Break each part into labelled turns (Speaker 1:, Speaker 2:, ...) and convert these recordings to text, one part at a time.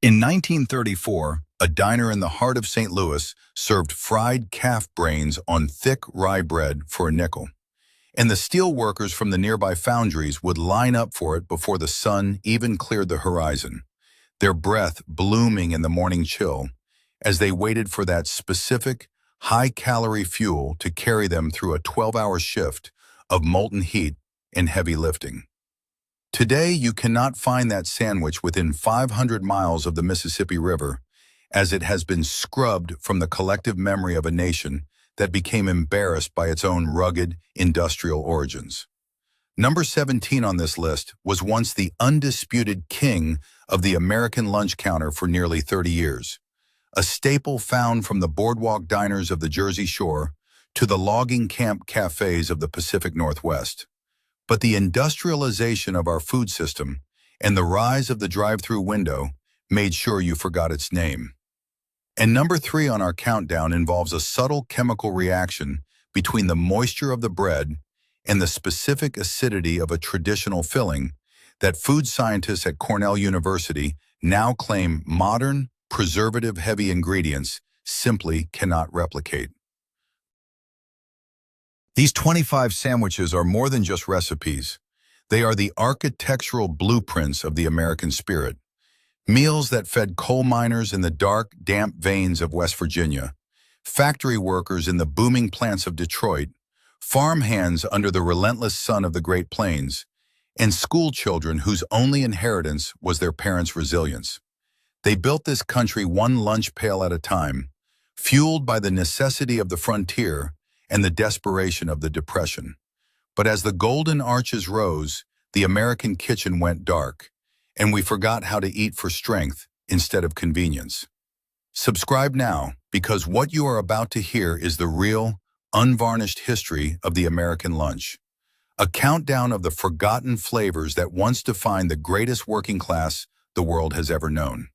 Speaker 1: In 1934, a diner in the heart of St. Louis served fried calf brains on thick rye bread for a nickel, and the steel workers from the nearby foundries would line up for it before the sun even cleared the horizon, their breath blooming in the morning chill as they waited for that specific, high-calorie fuel to carry them through a 12-hour shift of molten heat and heavy lifting. Today, you cannot find that sandwich within 500 miles of the Mississippi River, as it has been scrubbed from the collective memory of a nation that became embarrassed by its own rugged, industrial origins. Number 17 on this list was once the undisputed king of the American lunch counter for nearly 30 years, a staple found from the boardwalk diners of the Jersey Shore to the logging camp cafes of the Pacific Northwest. But the industrialization of our food system and the rise of the drive-through window made sure you forgot its name. And number 3 on our countdown involves a subtle chemical reaction between the moisture of the bread and the specific acidity of a traditional filling that food scientists at Cornell University now claim modern, preservative-heavy ingredients simply cannot replicate. These 25 sandwiches are more than just recipes. They are the architectural blueprints of the American spirit. Meals that fed coal miners in the dark, damp veins of West Virginia, factory workers in the booming plants of Detroit, farmhands under the relentless sun of the Great Plains, and school children whose only inheritance was their parents' resilience. They built this country one lunch pail at a time, fueled by the necessity of the frontier and the desperation of the Depression. But as the golden arches rose, the American kitchen went dark, and we forgot how to eat for strength instead of convenience. Subscribe now, because what you are about to hear is the real, unvarnished history of the American lunch. A countdown of the forgotten flavors that once defined the greatest working class the world has ever known.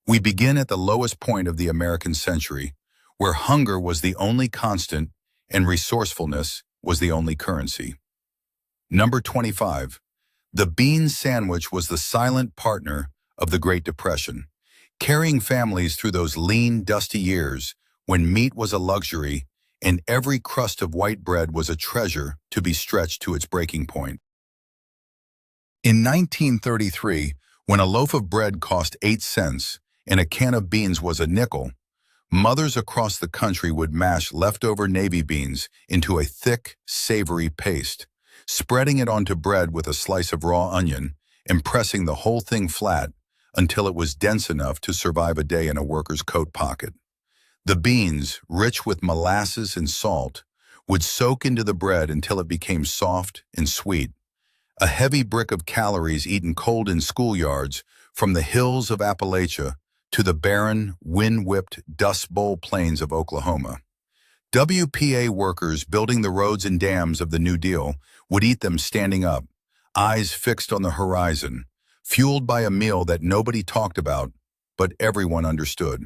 Speaker 1: We begin at the lowest point of the American century, where hunger was the only constant and resourcefulness was the only currency. Number 25. The bean sandwich was the silent partner of the Great Depression, carrying families through those lean, dusty years when meat was a luxury and every crust of white bread was a treasure to be stretched to its breaking point. In 1933, when a loaf of bread cost 8 cents and a can of beans was a nickel, mothers across the country would mash leftover navy beans into a thick, savory paste, spreading it onto bread with a slice of raw onion and pressing the whole thing flat until it was dense enough to survive a day in a worker's coat pocket. The beans, rich with molasses and salt, would soak into the bread until it became soft and sweet, a heavy brick of calories eaten cold in schoolyards from the hills of Appalachia to the barren, wind-whipped Dust Bowl plains of Oklahoma. WPA workers building the roads and dams of the New Deal would eat them standing up, eyes fixed on the horizon, fueled by a meal that nobody talked about, but everyone understood.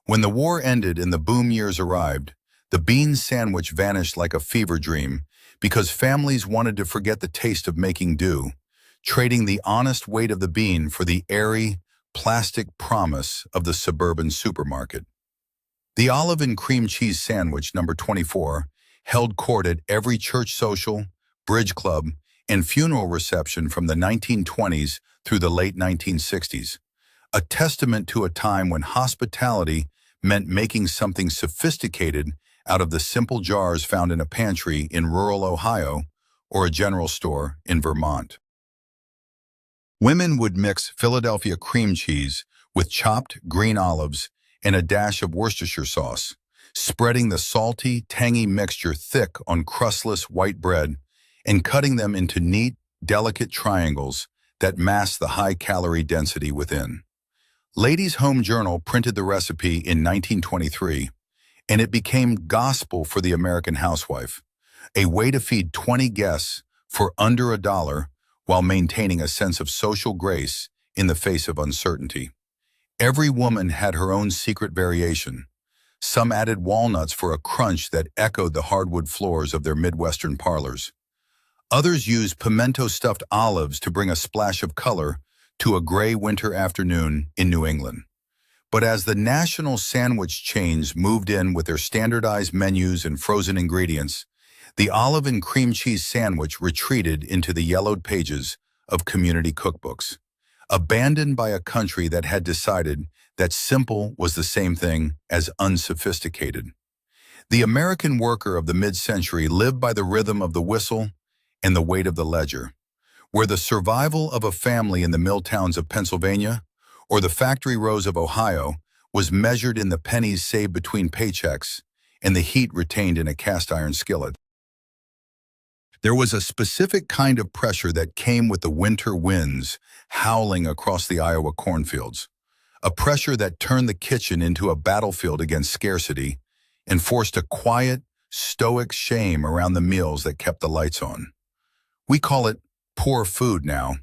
Speaker 1: When the war ended and the boom years arrived, the bean sandwich vanished like a fever dream because families wanted to forget the taste of making do, trading the honest weight of the bean for the airy, plastic promise of the suburban supermarket. The olive and cream cheese sandwich, number 24, held court at every church social, bridge club, and funeral reception from the 1920s through the late 1960s, a testament to a time when hospitality meant making something sophisticated out of the simple jars found in a pantry in rural Ohio or a general store in Vermont. Women would mix Philadelphia cream cheese with chopped green olives and a dash of Worcestershire sauce, spreading the salty, tangy mixture thick on crustless white bread and cutting them into neat, delicate triangles that masked the high-calorie density within. Ladies' Home Journal printed the recipe in 1923, and it became gospel for the American housewife, a way to feed 20 guests for under $1 while maintaining a sense of social grace in the face of uncertainty. Every woman had her own secret variation. Some added walnuts for a crunch that echoed the hardwood floors of their Midwestern parlors. Others used pimento-stuffed olives to bring a splash of color to a gray winter afternoon in New England. But as the national sandwich chains moved in with their standardized menus and frozen ingredients, the olive and cream cheese sandwich retreated into the yellowed pages of community cookbooks, abandoned by a country that had decided that simple was the same thing as unsophisticated. The American worker of the mid-century lived by the rhythm of the whistle and the weight of the ledger, where the survival of a family in the mill towns of Pennsylvania or the factory rows of Ohio was measured in the pennies saved between paychecks and the heat retained in a cast-iron skillet. There was a specific kind of pressure that came with the winter winds howling across the Iowa cornfields, a pressure that turned the kitchen into a battlefield against scarcity and forced a quiet, stoic shame around the meals that kept the lights on. We call it poor food now,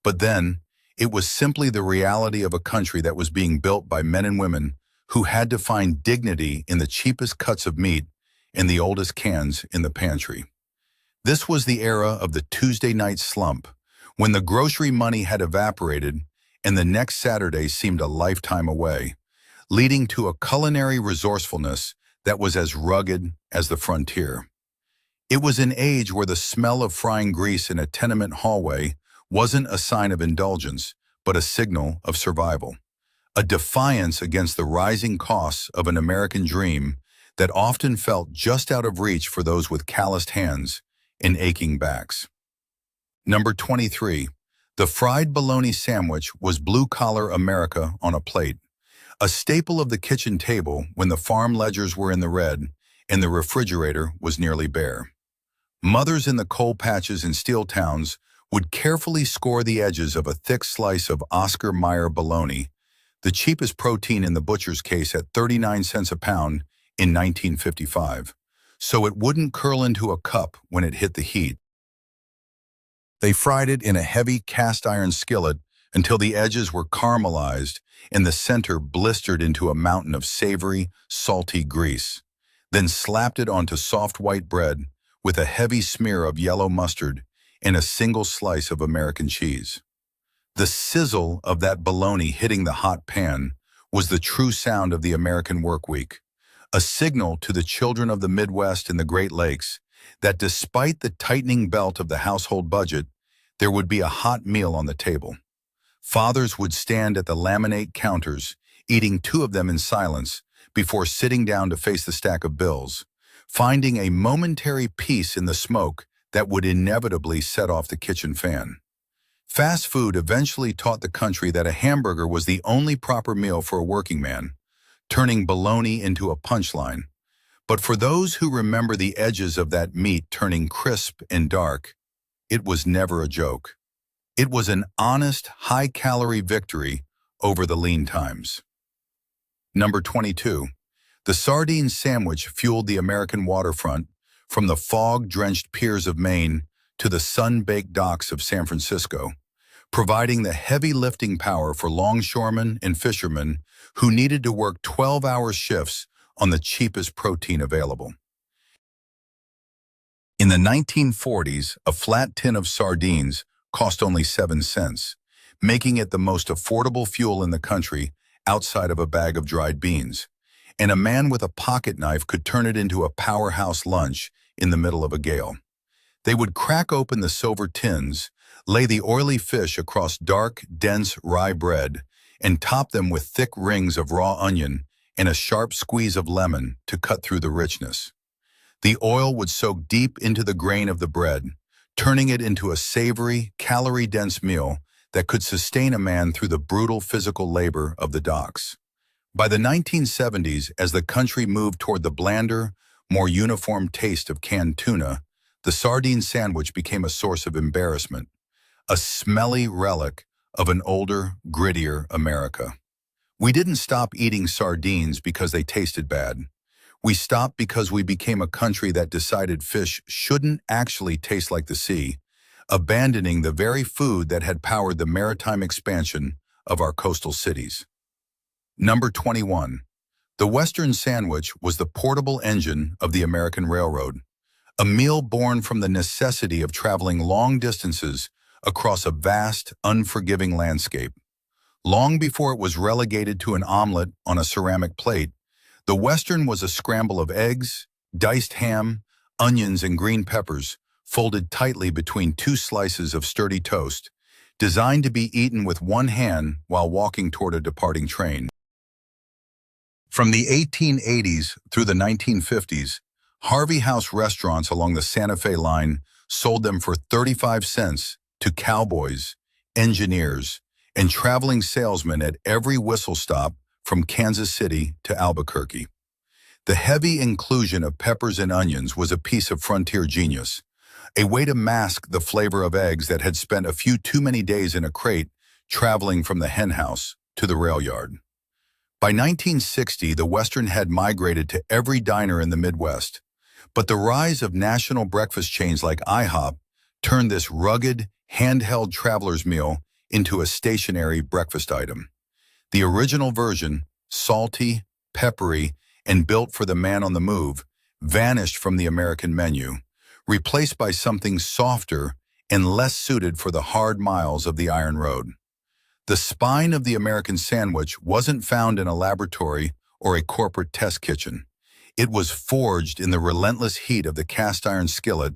Speaker 1: but then it was simply the reality of a country that was being built by men and women who had to find dignity in the cheapest cuts of meat and the oldest cans in the pantry. This was the era of the Tuesday night slump, when the grocery money had evaporated and the next Saturday seemed a lifetime away, leading to a culinary resourcefulness that was as rugged as the frontier. It was an age where the smell of frying grease in a tenement hallway wasn't a sign of indulgence, but a signal of survival, a defiance against the rising costs of an American dream that often felt just out of reach for those with calloused hands and aching backs. Number 23. The fried bologna sandwich was blue-collar America on a plate, a staple of the kitchen table when the farm ledgers were in the red and the refrigerator was nearly bare. Mothers in the coal patches and steel towns would carefully score the edges of a thick slice of Oscar Mayer bologna, the cheapest protein in the butcher's case at 39 cents a pound in 1955, so it wouldn't curl into a cup when it hit the heat. They fried it in a heavy cast-iron skillet until the edges were caramelized and the center blistered into a mountain of savory, salty grease, then slapped it onto soft white bread with a heavy smear of yellow mustard and a single slice of American cheese. The sizzle of that bologna hitting the hot pan was the true sound of the American work week, a signal to the children of the Midwest and the Great Lakes that despite the tightening belt of the household budget, there would be a hot meal on the table. Fathers would stand at the laminate counters, eating 2 of them in silence before sitting down to face the stack of bills, finding a momentary peace in the smoke that would inevitably set off the kitchen fan. Fast food eventually taught the country that a hamburger was the only proper meal for a working man, turning bologna into a punchline. But for those who remember the edges of that meat turning crisp and dark, it was never a joke. It was an honest, high-calorie victory over the lean times. Number 22. The sardine sandwich fueled the American waterfront from the fog-drenched piers of Maine to the sun-baked docks of San Francisco, providing the heavy lifting power for longshoremen and fishermen who needed to work 12-hour shifts on the cheapest protein available. In the 1940s, a flat tin of sardines cost only 7 cents, making it the most affordable fuel in the country outside of a bag of dried beans, and a man with a pocket knife could turn it into a powerhouse lunch in the middle of a gale. They would crack open the silver tins, lay the oily fish across dark, dense rye bread, and top them with thick rings of raw onion and a sharp squeeze of lemon to cut through the richness. The oil would soak deep into the grain of the bread, turning it into a savory, calorie-dense meal that could sustain a man through the brutal physical labor of the docks. By the 1970s, as the country moved toward the blander, more uniform taste of canned tuna, the sardine sandwich became a source of embarrassment, a smelly relic of an older, grittier America. We didn't stop eating sardines because they tasted bad. We stopped because we became a country that decided fish shouldn't actually taste like the sea, abandoning the very food that had powered the maritime expansion of our coastal cities. Number 21. The Western sandwich was the portable engine of the American railroad, a meal born from the necessity of traveling long distances across a vast, unforgiving landscape. Long before it was relegated to an omelet on a ceramic plate, the Western was a scramble of eggs, diced ham, onions, and green peppers, folded tightly between two slices of sturdy toast, designed to be eaten with one hand while walking toward a departing train. From the 1880s through the 1950s, Harvey House restaurants along the Santa Fe line sold them for 35 cents to cowboys, engineers, and traveling salesmen at every whistle stop from Kansas City to Albuquerque. The heavy inclusion of peppers and onions was a piece of frontier genius, a way to mask the flavor of eggs that had spent a few too many days in a crate traveling from the henhouse to the rail yard. By 1960, the Western had migrated to every diner in the Midwest, but the rise of national breakfast chains like IHOP turned this rugged, handheld traveler's meal into a stationary breakfast item. The original version, salty, peppery, and built for the man on the move, vanished from the American menu, replaced by something softer and less suited for the hard miles of the Iron Road. The spine of the American sandwich wasn't found in a laboratory or a corporate test kitchen. It was forged in the relentless heat of the cast iron skillet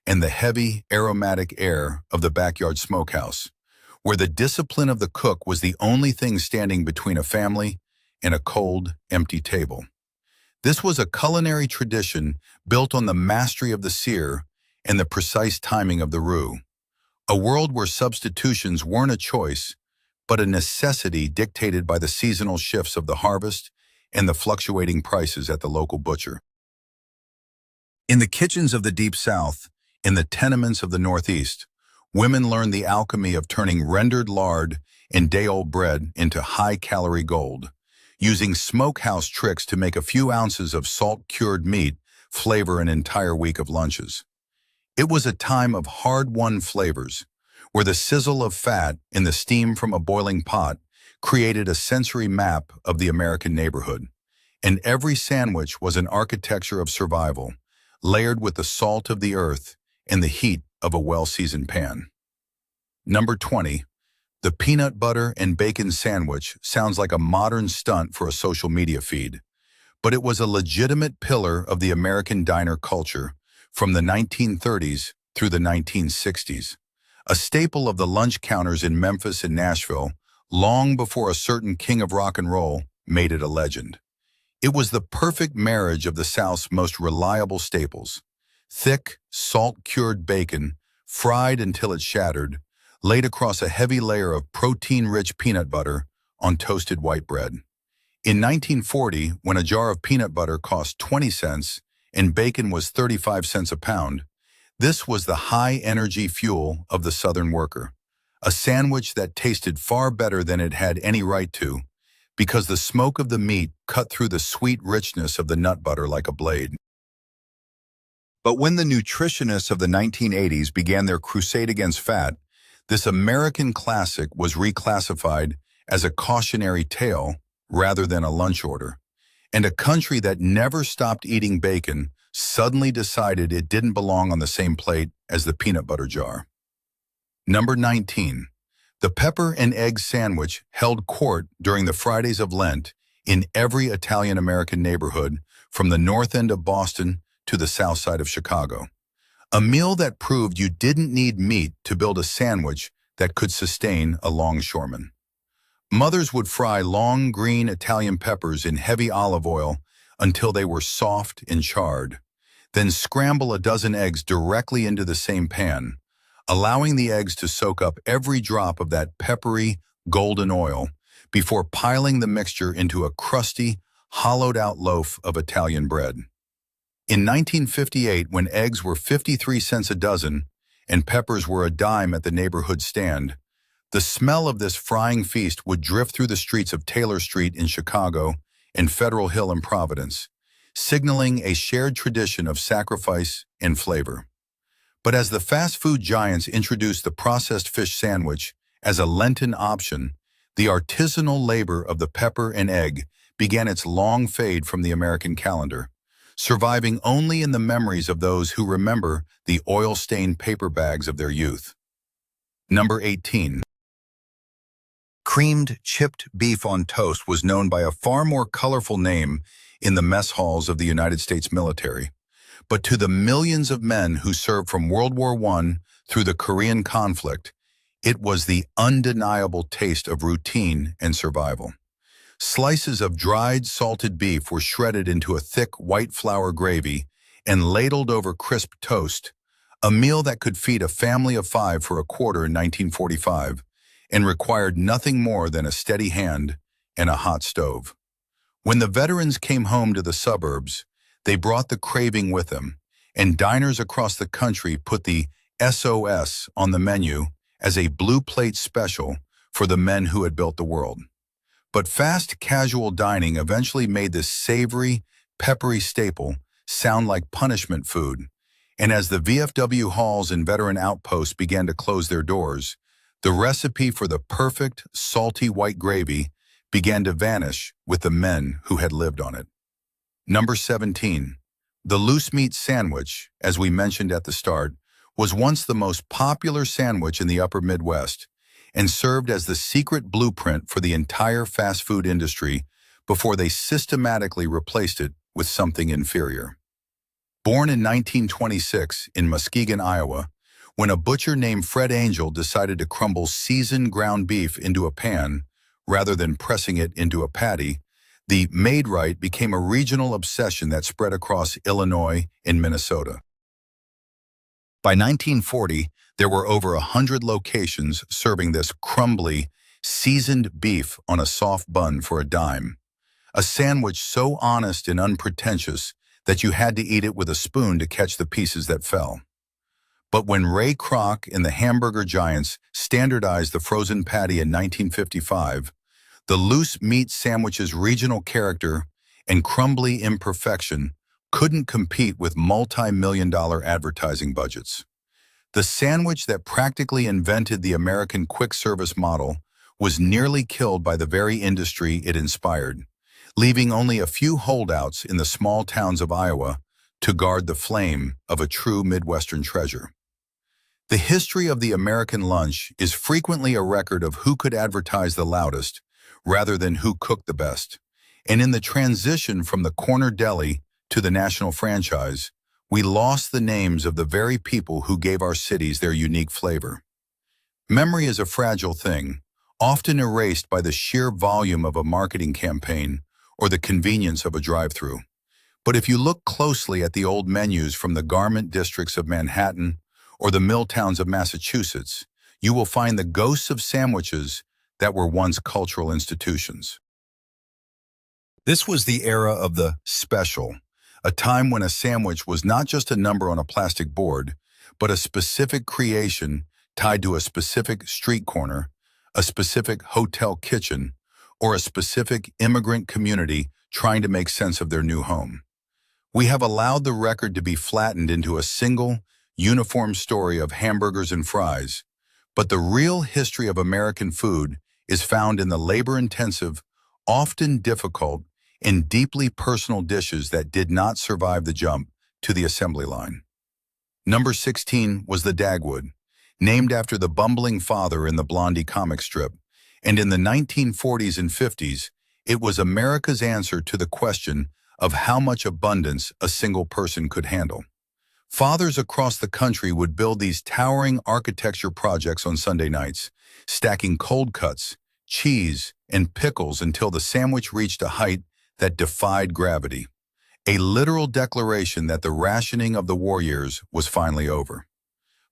Speaker 1: and the heavy, aromatic air of the backyard smokehouse, where the discipline of the cook was the only thing standing between a family and a cold, empty table. This was a culinary tradition built on the mastery of the sear and the precise timing of the roux, a world where substitutions weren't a choice, but a necessity dictated by the seasonal shifts of the harvest and the fluctuating prices at the local butcher. In the kitchens of the Deep South, in the tenements of the Northeast, women learned the alchemy of turning rendered lard and day-old bread into high-calorie gold, using smokehouse tricks to make a few ounces of salt-cured meat flavor an entire week of lunches. It was a time of hard-won flavors, where the sizzle of fat in the steam from a boiling pot created a sensory map of the American neighborhood, and every sandwich was an architecture of survival, layered with the salt of the earth and the heat of a well-seasoned pan. Number 20. The peanut butter and bacon sandwich sounds like a modern stunt for a social media feed, but it was a legitimate pillar of the American diner culture from the 1930s through the 1960s. A staple of the lunch counters in Memphis and Nashville, long before a certain king of rock and roll made it a legend. It was the perfect marriage of the South's most reliable staples: thick, salt-cured bacon, fried until it shattered, laid across a heavy layer of protein-rich peanut butter on toasted white bread. In 1940, when a jar of peanut butter cost 20 cents and bacon was 35 cents a pound, this was the high-energy fuel of the Southern worker, a sandwich that tasted far better than it had any right to, because the smoke of the meat cut through the sweet richness of the nut butter like a blade. But when the nutritionists of the 1980s began their crusade against fat, this American classic was reclassified as a cautionary tale rather than a lunch order, and a country that never stopped eating bacon suddenly decided it didn't belong on the same plate as the peanut butter jar. Number 19. The pepper and egg sandwich held court during the Fridays of Lent in every Italian-American neighborhood from the north end of Boston to the south side of Chicago. A meal that proved you didn't need meat to build a sandwich that could sustain a longshoreman. Mothers would fry long green Italian peppers in heavy olive oil until they were soft and charred, then scramble a dozen eggs directly into the same pan, allowing the eggs to soak up every drop of that peppery, golden oil before piling the mixture into a crusty, hollowed-out loaf of Italian bread. In 1958, when eggs were 53 cents a dozen and peppers were a dime at the neighborhood stand, the smell of this frying feast would drift through the streets of Taylor Street in Chicago and Federal Hill in Providence, signaling a shared tradition of sacrifice and flavor. But as the fast food giants introduced the processed fish sandwich as a Lenten option, the artisanal labor of the pepper and egg began its long fade from the American calendar, surviving only in the memories of those who remember the oil-stained paper bags of their youth. Number 18. Creamed chipped beef on toast was known by a far more colorful name in the mess halls of the United States military. But to the millions of men who served from World War I through the Korean conflict, it was the undeniable taste of routine and survival. Slices of dried salted beef were shredded into a thick white flour gravy and ladled over crisp toast, a meal that could feed a family of 5 for a quarter in 1945 and required nothing more than a steady hand and a hot stove. When the veterans came home to the suburbs, they brought the craving with them, and diners across the country put the SOS on the menu as a blue plate special for the men who had built the world. But fast casual dining eventually made this savory, peppery staple sound like punishment food, and as the VFW halls and veteran outposts began to close their doors, the recipe for the perfect, salty white gravy began to vanish with the men who had lived on it. Number 17. The loose meat sandwich, as we mentioned at the start, was once the most popular sandwich in the upper Midwest and served as the secret blueprint for the entire fast food industry before they systematically replaced it with something inferior. Born in 1926 in Muskegon, Iowa, when a butcher named Fred Angel decided to crumble seasoned ground beef into a pan rather than pressing it into a patty, the made right became a regional obsession that spread across Illinois and Minnesota. By 1940, there were over 100 locations serving this crumbly, seasoned beef on a soft bun for a dime, a sandwich so honest and unpretentious that you had to eat it with a spoon to catch the pieces that fell. But when Ray Kroc and the hamburger giants standardized the frozen patty in 1955, the loose meat sandwich's regional character and crumbly imperfection couldn't compete with multi-million-dollar advertising budgets. The sandwich that practically invented the American quick-service model was nearly killed by the very industry it inspired, leaving only a few holdouts in the small towns of Iowa to guard the flame of a true Midwestern treasure. The history of the American lunch is frequently a record of who could advertise the loudest rather than who cooked the best. And in the transition from the corner deli to the national franchise, we lost the names of the very people who gave our cities their unique flavor. Memory is a fragile thing, often erased by the sheer volume of a marketing campaign or the convenience of a drive-thru. But if you look closely at the old menus from the garment districts of Manhattan or the mill towns of Massachusetts, you will find the ghosts of sandwiches that were once cultural institutions. This was the era of the special, a time when a sandwich was not just a number on a plastic board, but a specific creation tied to a specific street corner, a specific hotel kitchen, or a specific immigrant community trying to make sense of their new home. We have allowed the record to be flattened into a single, uniform story of hamburgers and fries, but the real history of American food is found in the labor-intensive, often difficult, and deeply personal dishes that did not survive the jump to the assembly line. Number 16 was the Dagwood, named after the bumbling father in the Blondie comic strip, and in the 1940s and 50s, it was America's answer to the question of how much abundance a single person could handle. Fathers across the country would build these towering architecture projects on Sunday nights, stacking cold cuts, cheese, and pickles until the sandwich reached a height that defied gravity, a literal declaration that the rationing of the war years was finally over.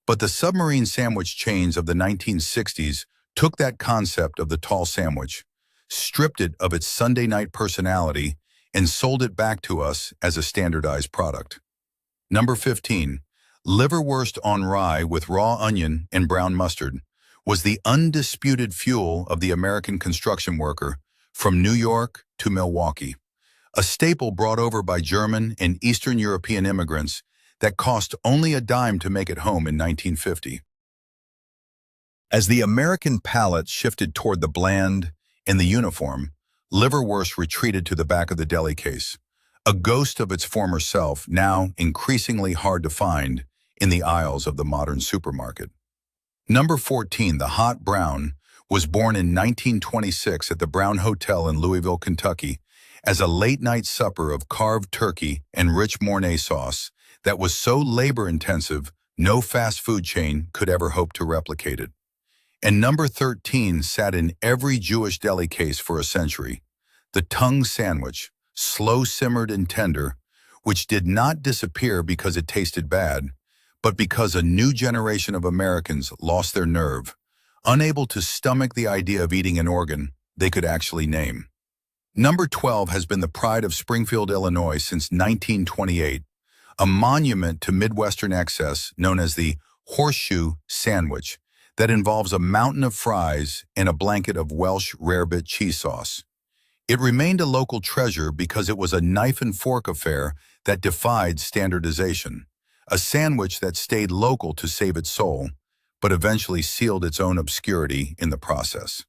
Speaker 1: But the submarine sandwich chains of the 1960s took that concept of the tall sandwich, stripped it of its Sunday night personality, and sold it back to us as a standardized product. Number 15, liverwurst on rye with raw onion and brown mustard, was the undisputed fuel of the American construction worker from New York to Milwaukee, a staple brought over by German and Eastern European immigrants that cost only a dime to make it home in 1950. As the American palate shifted toward the bland and the uniform, liverwurst retreated to the back of the deli case, a ghost of its former self, now increasingly hard to find in the aisles of the modern supermarket. Number 14, the Hot Brown, was born in 1926 at the Brown Hotel in Louisville, Kentucky, as a late-night supper of carved turkey and rich Mornay sauce that was so labor-intensive no fast food chain could ever hope to replicate it. And number 13 sat in every Jewish deli case for a century, the tongue sandwich, slow-simmered and tender, which did not disappear because it tasted bad, but because a new generation of Americans lost their nerve, unable to stomach the idea of eating an organ they could actually name. Number 12 has been the pride of Springfield, Illinois since 1928, a monument to Midwestern excess known as the horseshoe sandwich that involves a mountain of fries and a blanket of Welsh rarebit cheese sauce. It remained a local treasure because it was a knife and fork affair that defied standardization, a sandwich that stayed local to save its soul, but eventually sealed its own obscurity in the process.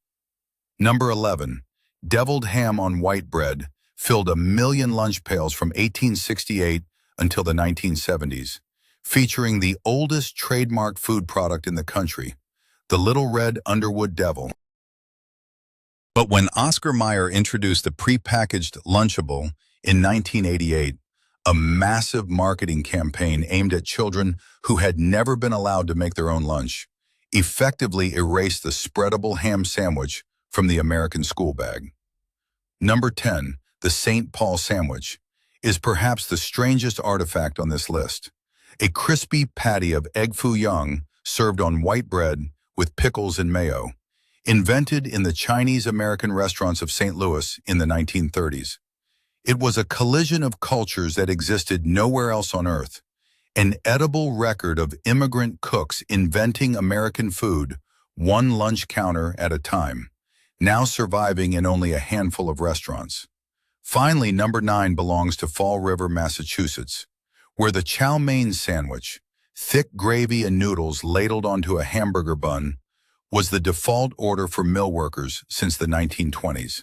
Speaker 1: Number 11, deviled ham on white bread, filled 1,000,000 lunch pails from 1868 until the 1970s, featuring the oldest trademark food product in the country, the Little Red Underwood Devil. But when Oscar Mayer introduced the prepackaged Lunchable in 1988, a massive marketing campaign aimed at children who had never been allowed to make their own lunch, effectively erased the spreadable ham sandwich from the American school bag. Number 10, the St. Paul sandwich, is perhaps the strangest artifact on this list. A crispy patty of egg foo young served on white bread with pickles and mayo, invented in the Chinese-American restaurants of St. Louis in the 1930s. It was a collision of cultures that existed nowhere else on Earth, an edible record of immigrant cooks inventing American food, one lunch counter at a time, now surviving in only a handful of restaurants. Finally, number 9 belongs to Fall River, Massachusetts, where the chow mein sandwich, thick gravy and noodles ladled onto a hamburger bun, was the default order for mill workers since the 1920s.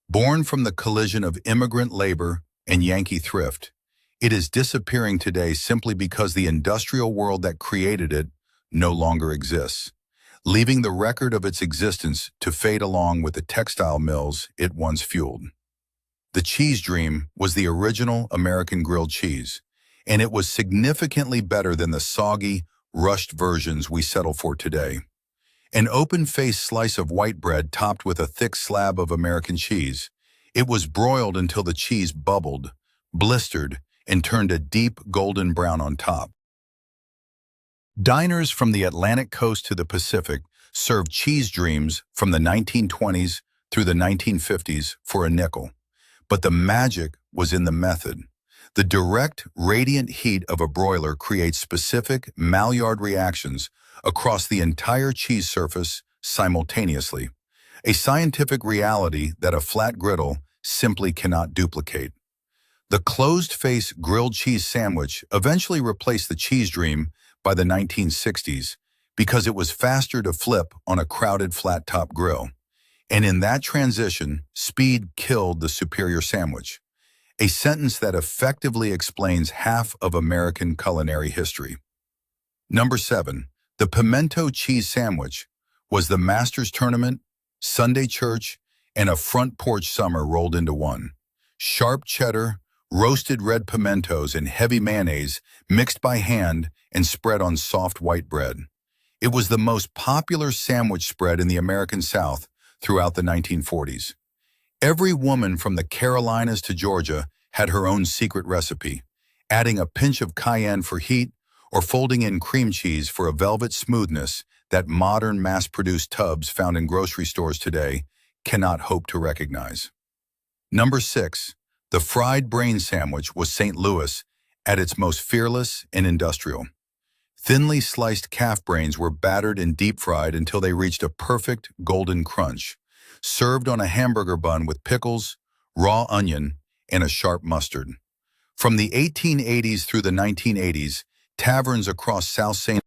Speaker 1: Born from the collision of immigrant labor and Yankee thrift, it is disappearing today simply because the industrial world that created it no longer exists, leaving the record of its existence to fade along with the textile mills it once fueled. The cheese dream was the original American grilled cheese, and it was significantly better than the soggy, rushed versions we settle for today. An open-faced slice of white bread topped with a thick slab of American cheese. It was broiled until the cheese bubbled, blistered, and turned a deep golden brown on top. Diners from the Atlantic coast to the Pacific served cheese dreams from the 1920s through the 1950s for a nickel. But the magic was in the method. The direct, radiant heat of a broiler creates specific Maillard reactions across the entire cheese surface simultaneously, a scientific reality that a flat griddle simply cannot duplicate. The closed-face grilled cheese sandwich eventually replaced the cheese dream by the 1960s because it was faster to flip on a crowded flat-top grill. And in that transition, speed killed the superior sandwich, a sentence that effectively explains half of American culinary history. Number 7. The pimento cheese sandwich was the Masters Tournament, Sunday church, and a front porch summer rolled into one. Sharp cheddar, roasted red pimentos, and heavy mayonnaise mixed by hand and spread on soft white bread. It was the most popular sandwich spread in the American South throughout the 1940s. Every woman from the Carolinas to Georgia had her own secret recipe, adding a pinch of cayenne for heat or folding in cream cheese for a velvet smoothness that modern mass-produced tubs found in grocery stores today cannot hope to recognize. Number 6. The fried brain sandwich was St. Louis at its most fearless and industrial. Thinly sliced calf brains were battered and deep-fried until they reached a perfect golden crunch, served on a hamburger bun with pickles, raw onion, and a sharp mustard. From the 1880s through the 1980s, taverns across South St.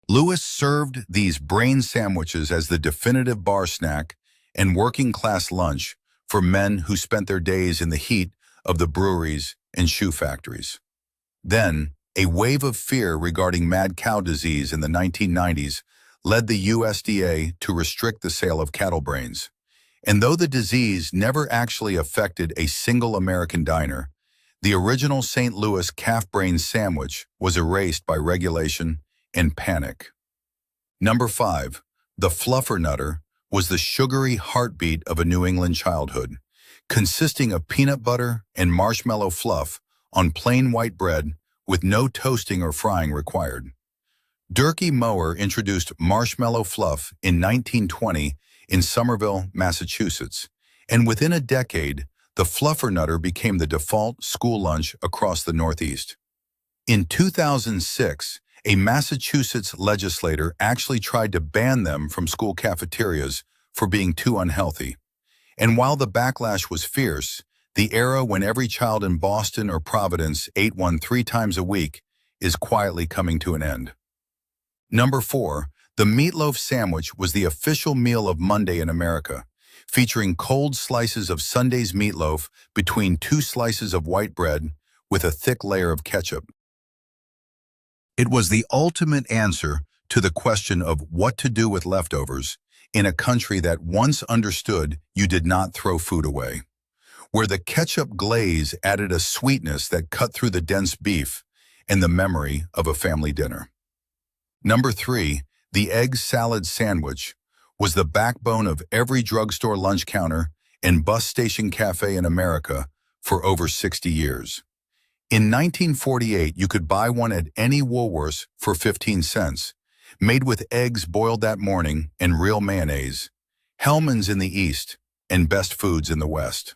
Speaker 1: Louis served these brain sandwiches as the definitive bar snack and working-class lunch for men who spent their days in the heat of the breweries and shoe factories. Then, A wave of fear regarding mad cow disease in the 1990s led the USDA to restrict the sale of cattle brains. And though the disease never actually affected a single American diner, the original St. Louis calf brain sandwich was erased by regulation and panic. Number 5. The Fluffernutter was the sugary heartbeat of a New England childhood, consisting of peanut butter and marshmallow fluff on plain white bread with no toasting or frying required. Durkee Mower introduced marshmallow fluff in 1920 in Somerville, Massachusetts, and within a decade, the Fluffernutter became the default school lunch across the Northeast. In 2006, a Massachusetts legislator actually tried to ban them from school cafeterias for being too unhealthy. And while the backlash was fierce, the era when every child in Boston or Providence ate one 3 times a week is quietly coming to an end. Number 4. The meatloaf sandwich was the official meal of Monday in America, featuring cold slices of Sunday's meatloaf between 2 slices of white bread with a thick layer of ketchup. It was the ultimate answer to the question of what to do with leftovers in a country that once understood you did not throw food away, where the ketchup glaze added a sweetness that cut through the dense beef and the memory of a family dinner. Number 3, the egg salad sandwich was the backbone of every drugstore lunch counter and bus station cafe in America for over 60 years. In 1948, you could buy one at any Woolworths for 15 cents, made with eggs boiled that morning and real mayonnaise, Hellmann's in the East, and Best Foods in the West.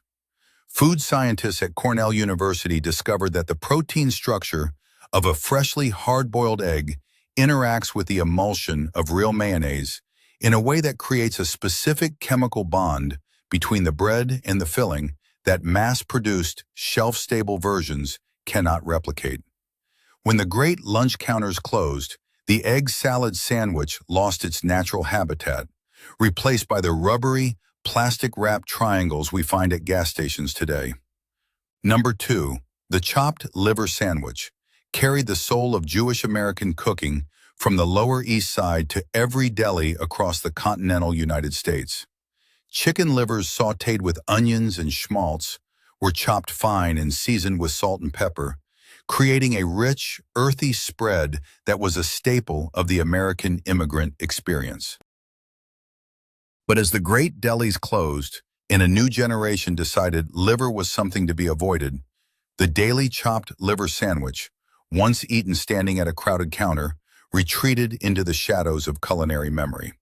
Speaker 1: Food scientists at Cornell University discovered that the protein structure of a freshly hard-boiled egg interacts with the emulsion of real mayonnaise in a way that creates a specific chemical bond between the bread and the filling that mass-produced, shelf-stable versions cannot replicate. When the great lunch counters closed, the egg salad sandwich lost its natural habitat, replaced by the rubbery, plastic-wrapped triangles we find at gas stations today. Number 2, the chopped liver sandwich carried the soul of Jewish American cooking from the Lower East Side to every deli across the continental United States. Chicken livers sautéed with onions and schmaltz were chopped fine and seasoned with salt and pepper, creating a rich, earthy spread that was a staple of the American immigrant experience. But as the great delis closed and a new generation decided liver was something to be avoided, the daily chopped liver sandwich, once eaten standing at a crowded counter, retreated into the shadows of culinary memory.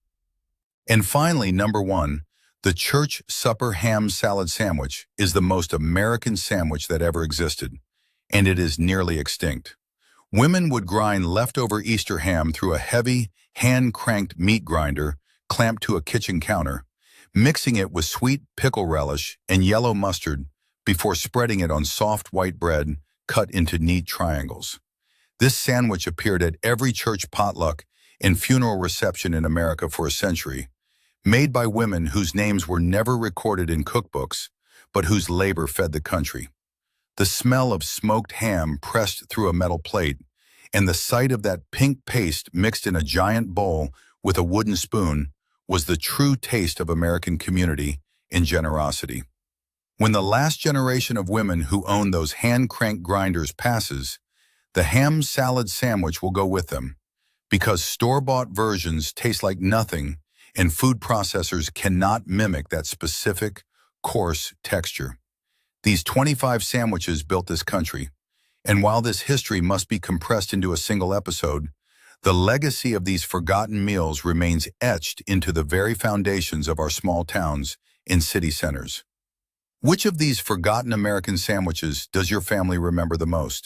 Speaker 1: And finally, number 1, the church supper ham salad sandwich is the most American sandwich that ever existed, and it is nearly extinct. Women would grind leftover Easter ham through a heavy, hand-cranked meat grinder clamped to a kitchen counter, mixing it with sweet pickle relish and yellow mustard before spreading it on soft white bread cut into neat triangles. This sandwich appeared at every church potluck and funeral reception in America for a century, made by women whose names were never recorded in cookbooks, but whose labor fed the country. The smell of smoked ham pressed through a metal plate, and the sight of that pink paste mixed in a giant bowl with a wooden spoon was the true taste of American community and generosity. When the last generation of women who own those hand-cranked grinders passes, the ham salad sandwich will go with them, because store-bought versions taste like nothing and food processors cannot mimic that specific, coarse texture. These 25 sandwiches built this country, and while this history must be compressed into a single episode, the legacy of these forgotten meals remains etched into the very foundations of our small towns and city centers. Which of these forgotten American sandwiches does your family remember the most?